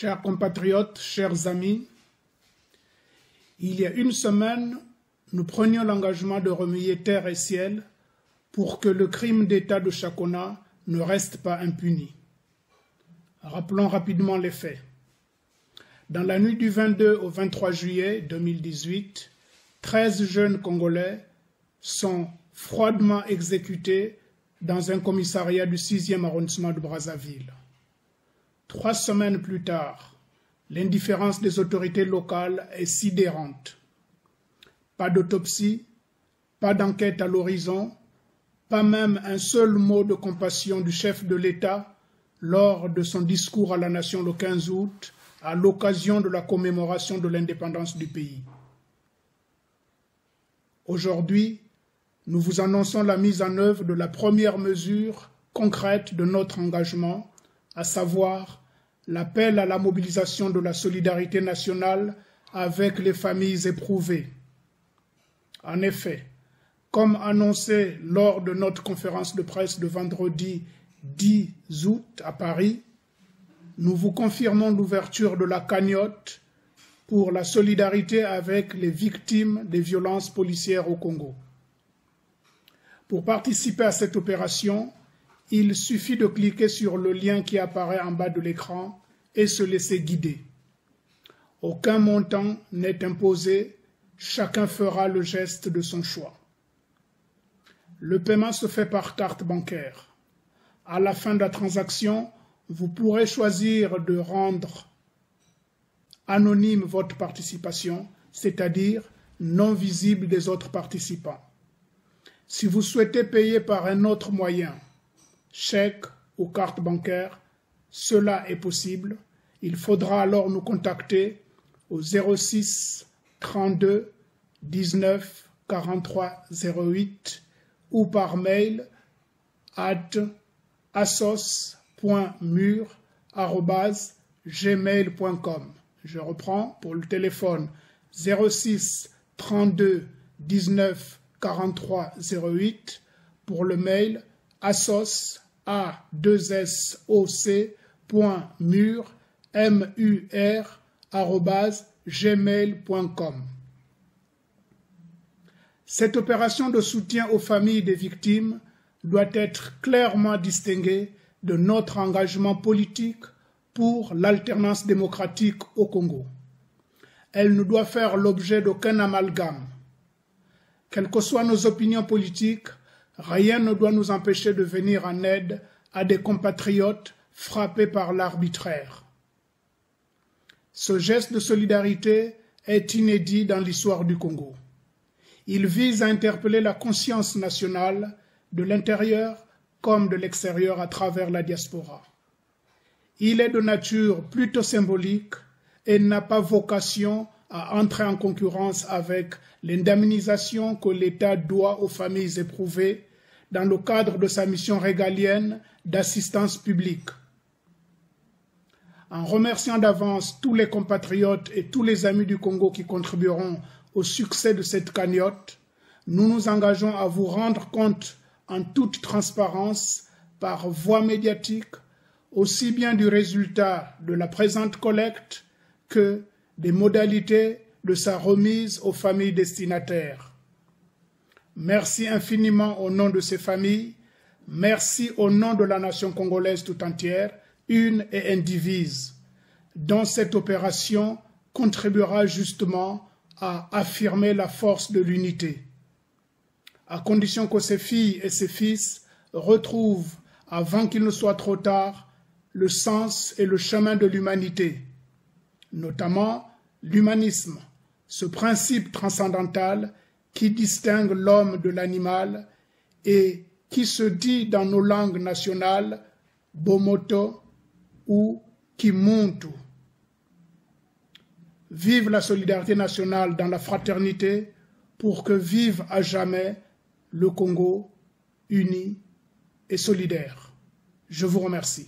Chers compatriotes, chers amis, il y a une semaine, nous prenions l'engagement de remuer terre et ciel pour que le crime d'État de Chakona ne reste pas impuni. Rappelons rapidement les faits. Dans la nuit du 22 au 23 juillet 2018, 13 jeunes Congolais sont froidement exécutés dans un commissariat du 6e arrondissement de Brazzaville. 3 semaines plus tard, l'indifférence des autorités locales est sidérante. Pas d'autopsie, pas d'enquête à l'horizon, pas même un seul mot de compassion du chef de l'État lors de son discours à la nation le 15 août, à l'occasion de la commémoration de l'indépendance du pays. Aujourd'hui, nous vous annonçons la mise en œuvre de la première mesure concrète de notre engagement, à savoir l'appel à la mobilisation de la solidarité nationale avec les familles éprouvées. En effet, comme annoncé lors de notre conférence de presse de vendredi 10 août à Paris, nous vous confirmons l'ouverture de la cagnotte pour la solidarité avec les victimes des violences policières au Congo. Pour participer à cette opération, il suffit de cliquer sur le lien qui apparaît en bas de l'écran et se laisser guider. Aucun montant n'est imposé, chacun fera le geste de son choix. Le paiement se fait par carte bancaire. À la fin de la transaction, vous pourrez choisir de rendre anonyme votre participation, c'est-à-dire non visible des autres participants. Si vous souhaitez payer par un autre moyen, chèque ou carte bancaire, cela est possible. Il faudra alors nous contacter au 06 32 19 43 08 ou par mail à assos.mur@gmail.com. Je reprends pour le téléphone 06 32 19 43 08, pour le mail assos.mur@gmail.com. Cette opération de soutien aux familles des victimes doit être clairement distinguée de notre engagement politique pour l'alternance démocratique au Congo. Elle ne doit faire l'objet d'aucun amalgame. Quelles que soient nos opinions politiques, rien ne doit nous empêcher de venir en aide à des compatriotes frappés par l'arbitraire. Ce geste de solidarité est inédit dans l'histoire du Congo. Il vise à interpeller la conscience nationale de l'intérieur comme de l'extérieur à travers la diaspora. Il est de nature plutôt symbolique et n'a pas vocation à entrer en concurrence avec l'indemnisation que l'État doit aux familles éprouvées dans le cadre de sa mission régalienne d'assistance publique. En remerciant d'avance tous les compatriotes et tous les amis du Congo qui contribueront au succès de cette cagnotte, nous nous engageons à vous rendre compte en toute transparence par voie médiatique, aussi bien du résultat de la présente collecte que des modalités de sa remise aux familles destinataires. Merci infiniment au nom de ces familles, merci au nom de la nation congolaise tout entière, une et indivise, dont cette opération contribuera justement à affirmer la force de l'unité, à condition que ces filles et ces fils retrouvent, avant qu'il ne soit trop tard, le sens et le chemin de l'humanité, notamment l'humanisme, ce principe transcendantal qui distingue l'homme de l'animal et qui se dit dans nos langues nationales Bomoto ou Kimuntu. Vive la solidarité nationale dans la fraternité pour que vive à jamais le Congo uni et solidaire. Je vous remercie.